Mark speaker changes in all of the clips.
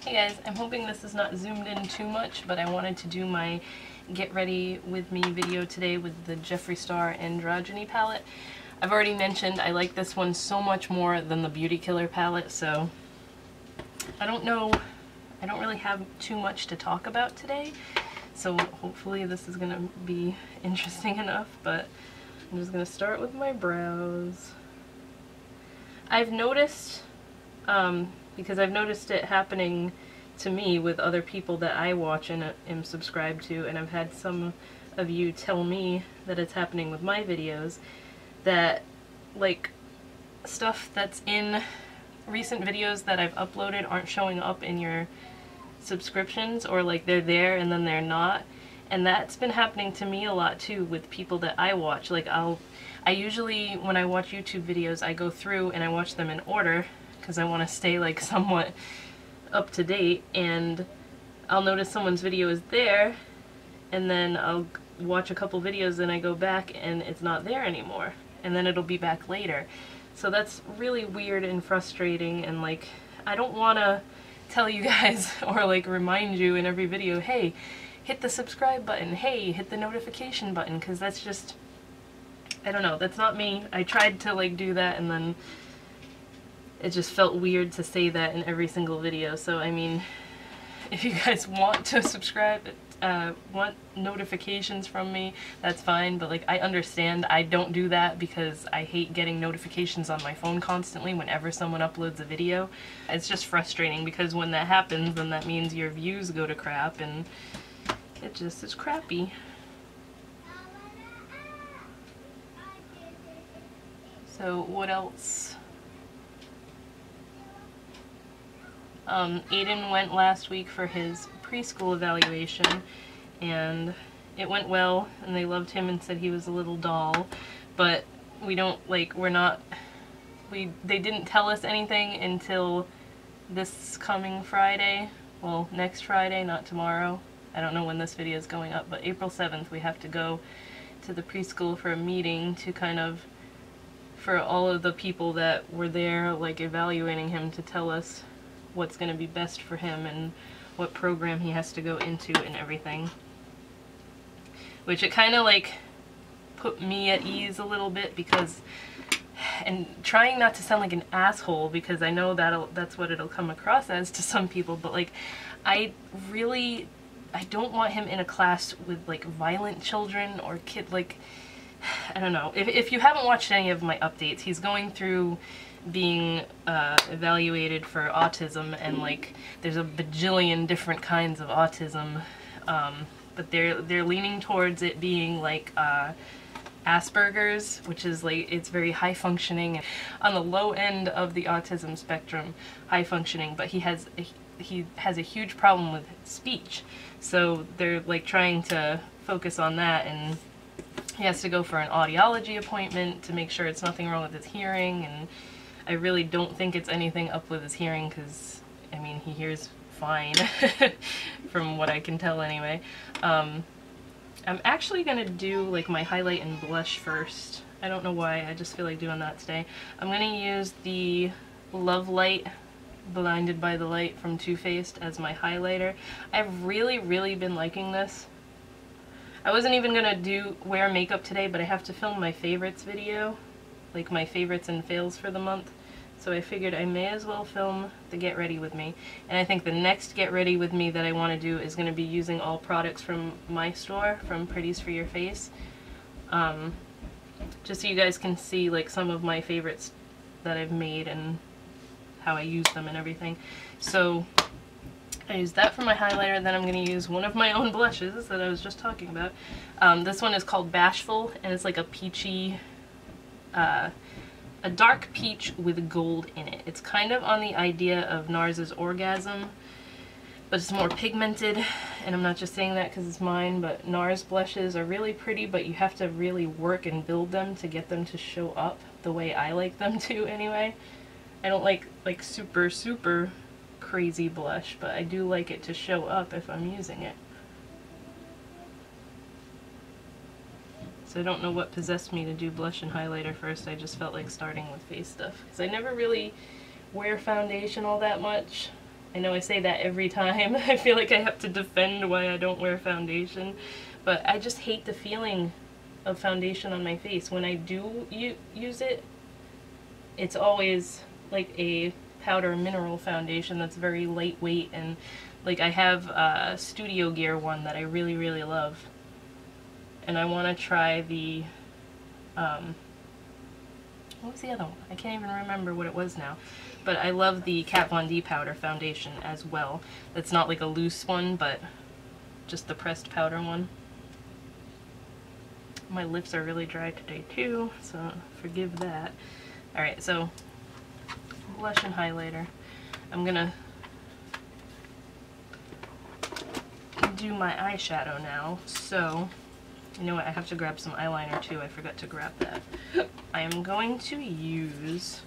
Speaker 1: Hey guys, I'm hoping this is not zoomed in too much, but I wanted to do my get ready with me video today with the Jeffree Star Androgyny palette. I've already mentioned I like this one so much more than the Beauty Killer palette, so I don't really have too much to talk about today, so hopefully this is gonna be interesting enough, but I'm just gonna start with my brows. I've noticed, because I've noticed it happening to me with other people that I watch and am subscribed to, and I've had some of you tell me that it's happening with my videos, that like stuff that's in recent videos that I've uploaded aren't showing up in your subscriptions, or like they're there and then they're not. And that's been happening to me a lot too with people that I watch. Like I usually, when I watch YouTube videos, I go through and I watch them in order because I want to stay like somewhat up to date, and I'll notice someone's video is there and then I'll watch a couple videos and I go back and it's not there anymore, and then it'll be back later. So that's really weird and frustrating, and like I don't want to tell you guys or like remind you in every video, hey, hit the subscribe button, hey, hit the notification button, because that's just, I don't know, that's not me. I tried to like do that and then it just felt weird to say that in every single video. So I mean, if you guys want to subscribe, want notifications from me, that's fine, but like I understand I don't do that because I hate getting notifications on my phone constantly whenever someone uploads a video. It's just frustrating because when that happens, then that means your views go to crap, and it's crappy. So what else? Aiden went last week for his preschool evaluation, and it went well, and they loved him and said he was a little doll, but we don't, like, they didn't tell us anything until this coming Friday. Well, next Friday, not tomorrow. I don't know when this video is going up, but April 7th we have to go to the preschool for a meeting to kind of, for all of the people that were there, like, evaluating him, to tell us what's going to be best for him and what program he has to go into and everything. Which it kind of like put me at ease a little bit, because, and trying not to sound like an asshole, because I know that's what it'll come across as to some people, but like I don't want him in a class with like violent children or like, I don't know. If you haven't watched any of my updates, he's going through being evaluated for autism, and like there's a bajillion different kinds of autism, but they're leaning towards it being like Asperger's, which is like, it's very high functioning, on the low end of the autism spectrum, high functioning, but he has a huge problem with speech, so they're like trying to focus on that, and he has to go for an audiology appointment to make sure it's nothing wrong with his hearing, and I really don't think it's anything up with his hearing, because, I mean, he hears fine, from what I can tell anyway. I'm actually gonna do, like, my highlight and blush first. I don't know why, I just feel like doing that today. I'm gonna use the Love Light Blinded by the Light from Too Faced as my highlighter. I've really been liking this. I wasn't even gonna wear makeup today, but I have to film my favorites video, like my favorites and fails for the month, so I figured I may as well film the Get Ready With Me. And I think the next Get Ready With Me that I want to do is going to be using all products from my store, from Pretties for Your Face, just so you guys can see like some of my favorites that I've made and how I use them and everything. So I use that for my highlighter, and then I'm going to use one of my own blushes that I was just talking about. This one is called Bashful, and it's like a peachy, a dark peach with gold in it. It's kind of on the idea of NARS's Orgasm, but it's more pigmented, and I'm not just saying that because it's mine, but NARS blushes are really pretty, but you have to really work and build them to get them to show up the way I like them to anyway. I don't like super crazy blush, but I do like it to show up if I'm using it. So I don't know what possessed me to do blush and highlighter first. I just felt like starting with face stuff, because I never really wear foundation all that much. I know I say that every time. I feel like I have to defend why I don't wear foundation, but I just hate the feeling of foundation on my face. When I do use it, it's always like a powder mineral foundation that's very lightweight, and like I have a Studio Gear one that I really, really love. And I want to try the, what was the other one? I can't even remember what it was now. But I love the Kat Von D powder foundation as well. It's not like a loose one, but just the pressed powder one. My lips are really dry today too, so forgive that. Alright, so blush and highlighter. I'm gonna do my eyeshadow now, so you know what, I have to grab some eyeliner too. I forgot to grab that. I am going to use,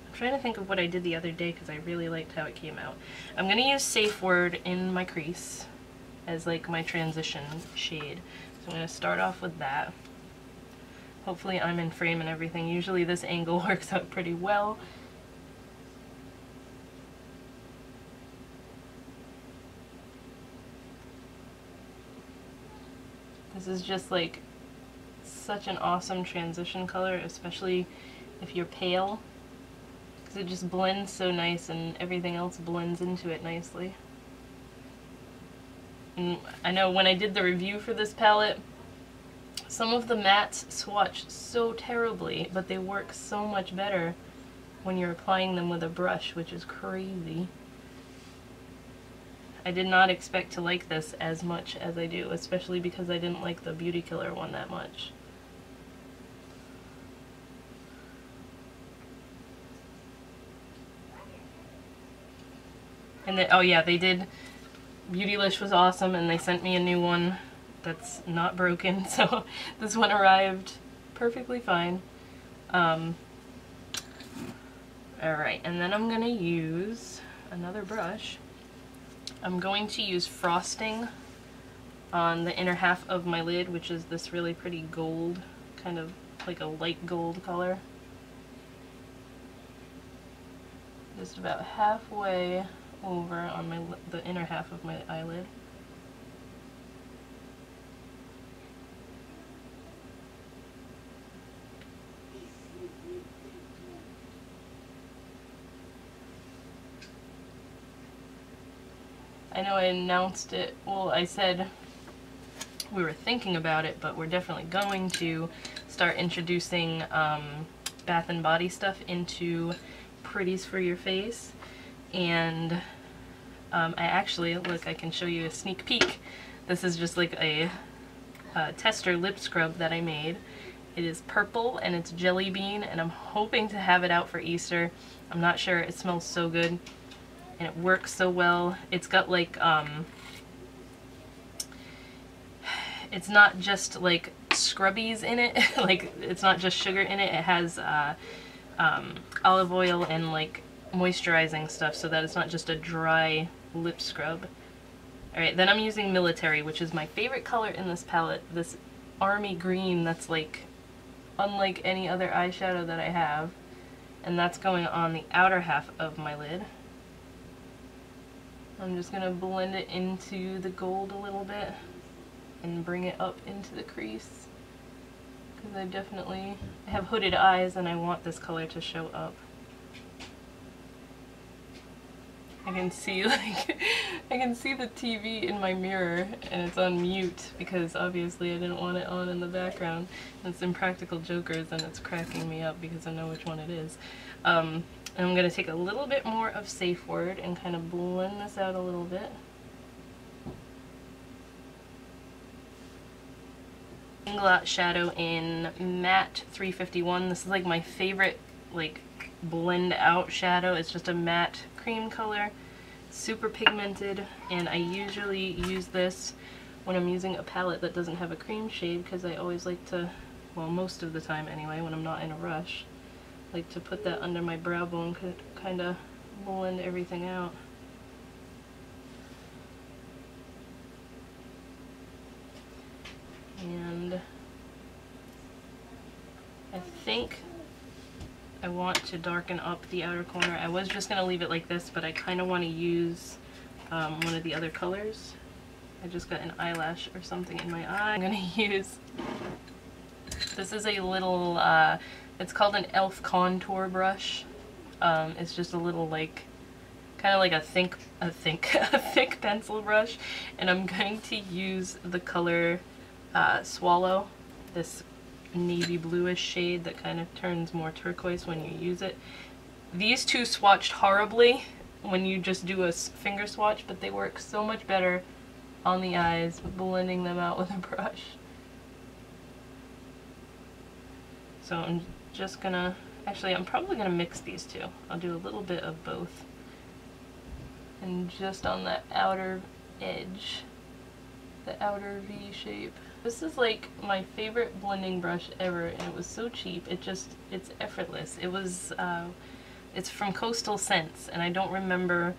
Speaker 1: I'm trying to think of what I did the other day because I really liked how it came out. I'm going to use Safe Word in my crease as like my transition shade. So I'm going to start off with that. Hopefully I'm in frame and everything. Usually this angle works out pretty well. This is just like such an awesome transition color, especially if you're pale, because it just blends so nice and everything else blends into it nicely. And I know when I did the review for this palette, some of the mattes swatch so terribly, but they work so much better when you're applying them with a brush, which is crazy. I did not expect to like this as much as I do, especially because I didn't like the Beauty Killer one that much. And then, oh yeah, they did, Beautylish was awesome, and they sent me a new one that's not broken, so this one arrived perfectly fine. Alright, and then I'm gonna use another brush. I'm going to use frosting on the inner half of my lid, which is this really pretty gold, kind of like a light gold color. Just about halfway over on the inner half of my eyelid. I know I announced it, well, I said we were thinking about it, but we're definitely going to start introducing Bath and Body stuff into Pretties for Your Face. And I actually, look, I can show you a sneak peek. This is just like a tester lip scrub that I made. It is purple and it's jelly bean, and I'm hoping to have it out for Easter. I'm not sure, it smells so good. And it works so well. It's got like, it's not just like scrubbies in it, like it's not just sugar in it, it has olive oil and like moisturizing stuff so that it's not just a dry lip scrub. Alright, then I'm using Military, which is my favorite color in this palette, this army green that's like unlike any other eyeshadow that I have, and that's going on the outer half of my lid. I'm just going to blend it into the gold a little bit and bring it up into the crease, because I have hooded eyes and I want this color to show up. I can see like I can see the TV in my mirror and it's on mute because obviously I didn't want it on in the background. It's Impractical Jokers and it's cracking me up because I know which one it is. And I'm going to take a little bit more of Safe Word and kind of blend this out a little bit. Inglot shadow in Matte 351. This is like my favorite like blend out shadow. It's just a matte cream color, super pigmented, and I usually use this when I'm using a palette that doesn't have a cream shade, because I always like to, well, most of the time anyway, when I'm not in a rush, like to put that under my brow bone, kind of blend everything out. And I think I want to darken up the outer corner. I was just going to leave it like this, but I kind of want to use one of the other colors. I just got an eyelash or something in my eye. I'm going to use, this is a little, it's called an e.l.f. contour brush. It's just a little like, kind of like a thick pencil brush, and I'm going to use the color Swallow, this navy bluish shade that kind of turns more turquoise when you use it. These two swatched horribly when you just do a finger swatch, but they work so much better on the eyes, blending them out with a brush. So I'm just gonna, actually I'm probably gonna mix these two. I'll do a little bit of both. And just on that outer edge, the outer V shape. This is like my favorite blending brush ever, and it was so cheap. It's effortless. It was, it's from Coastal Scents, and I don't remember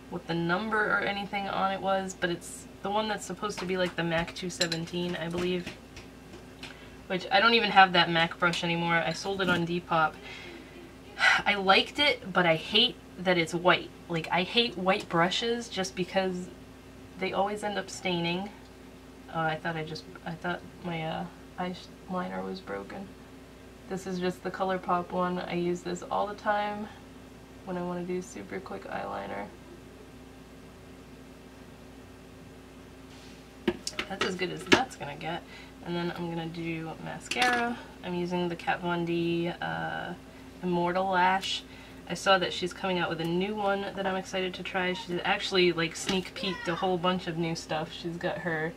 Speaker 1: what the number or anything on it was, but it's the one that's supposed to be like the MAC 217, I believe. Which, I don't even have that MAC brush anymore. I sold it on Depop. I liked it, but I hate that it's white. Like, I hate white brushes just because they always end up staining. I thought my eyeliner was broken. This is just the ColourPop one. I use this all the time when I want to do super quick eyeliner. That's as good as that's gonna get. And then I'm gonna do mascara. I'm using the Kat Von D Immortal Lash. I saw that she's coming out with a new one that I'm excited to try. She's actually like sneak peeked a whole bunch of new stuff. She's got her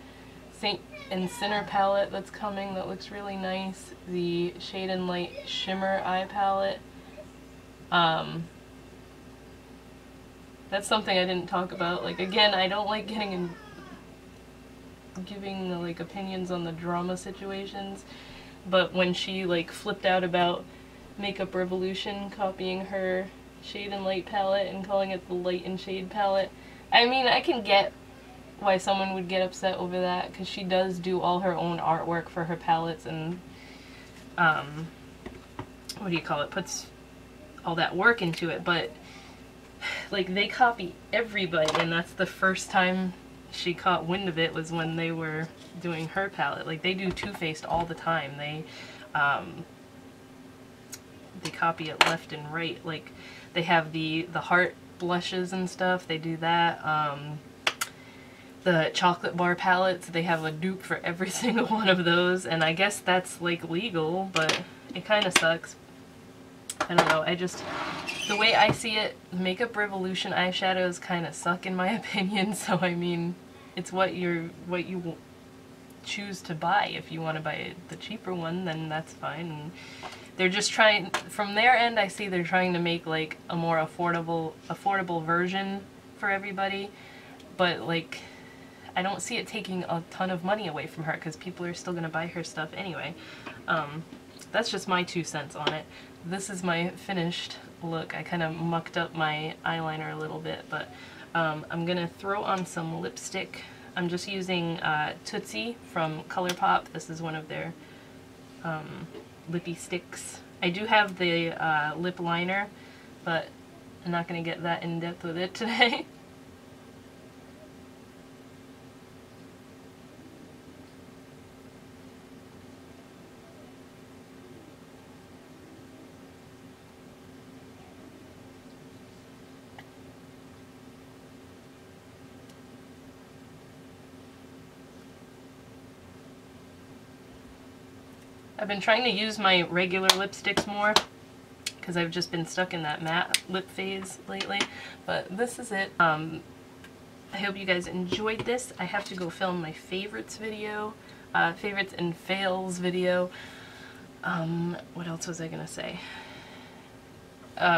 Speaker 1: Saint and Sinner palette that's coming that looks really nice. The Shade and Light Shimmer eye palette. That's something I didn't talk about. Like, again, I don't like giving like opinions on the drama situations, but when she like flipped out about Makeup Revolution copying her Shade and Light palette and calling it the Light and Shade palette, I mean, I can get why someone would get upset over that, because she does do all her own artwork for her palettes and what do you call it, puts all that work into it, but like they copy everybody, and that's the first time she caught wind of it was when they were doing her palette. Like, they do Too Faced all the time. They copy it left and right. Like, they have the heart blushes and stuff, they do that. The chocolate bar palettes, they have a dupe for every single one of those, and I guess that's like legal, but it kind of sucks. I don't know, the way I see it, Makeup Revolution eyeshadows kind of suck in my opinion, so I mean, it's what you choose to buy. If you want to buy the cheaper one, then that's fine. And they're just trying, from their end I see they're trying to make like a more affordable version for everybody, but like, I don't see it taking a ton of money away from her, because people are still going to buy her stuff anyway. That's just my 2 cents on it. This is my finished look. I kind of mucked up my eyeliner a little bit, but I'm going to throw on some lipstick. I'm just using Tootsie from ColourPop. This is one of their lippy sticks. I do have the lip liner, but I'm not going to get that in depth with it today. I've been trying to use my regular lipsticks more because I've just been stuck in that matte lip phase lately, but this is it. I hope you guys enjoyed this. I have to go film my favorites video, favorites and fails video. What else was I gonna say?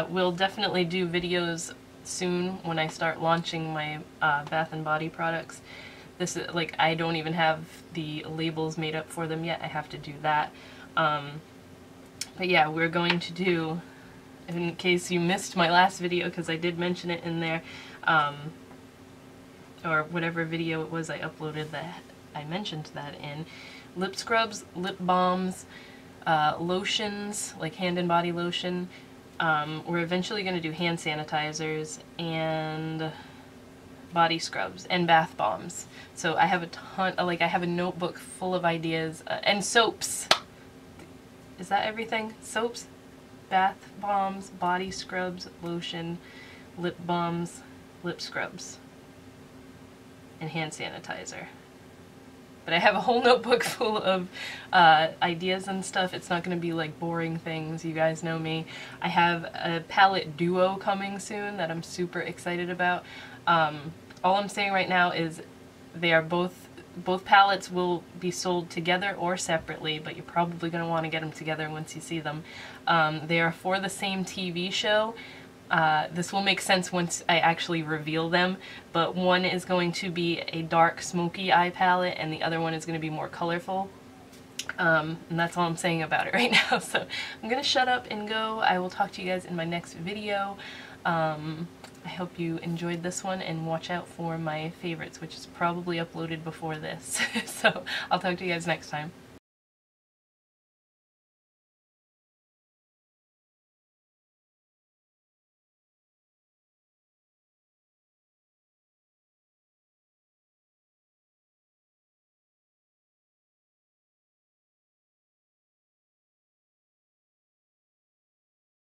Speaker 1: We'll definitely do videos soon when I start launching my Bath & Body products. This is, like, I don't even have the labels made up for them yet. I have to do that. But yeah, we're going to do, in case you missed my last video, because I did mention it in there, or whatever video it was I uploaded that I mentioned that in, lip scrubs, lip balms, lotions, like hand and body lotion, We're eventually going to do hand sanitizers and body scrubs and bath bombs. So I have a ton, like I have a notebook full of ideas, and soaps. Is that everything? Soaps, bath bombs, body scrubs, lotion, lip balms, lip scrubs, and hand sanitizer. But I have a whole notebook full of ideas and stuff. It's not going to be like boring things, you guys know me. I have a palette duo coming soon that I'm super excited about. All I'm saying right now is they are both palettes will be sold together or separately, but you're probably going to want to get them together once you see them. They are for the same TV show. This will make sense once I actually reveal them, but one is going to be a dark smoky eye palette and the other one is going to be more colorful. And that's all I'm saying about it right now. So I'm going to shut up and go. I will talk to you guys in my next video. I hope you enjoyed this one, and watch out for my favorites, which is probably uploaded before this. So I'll talk to you guys next time.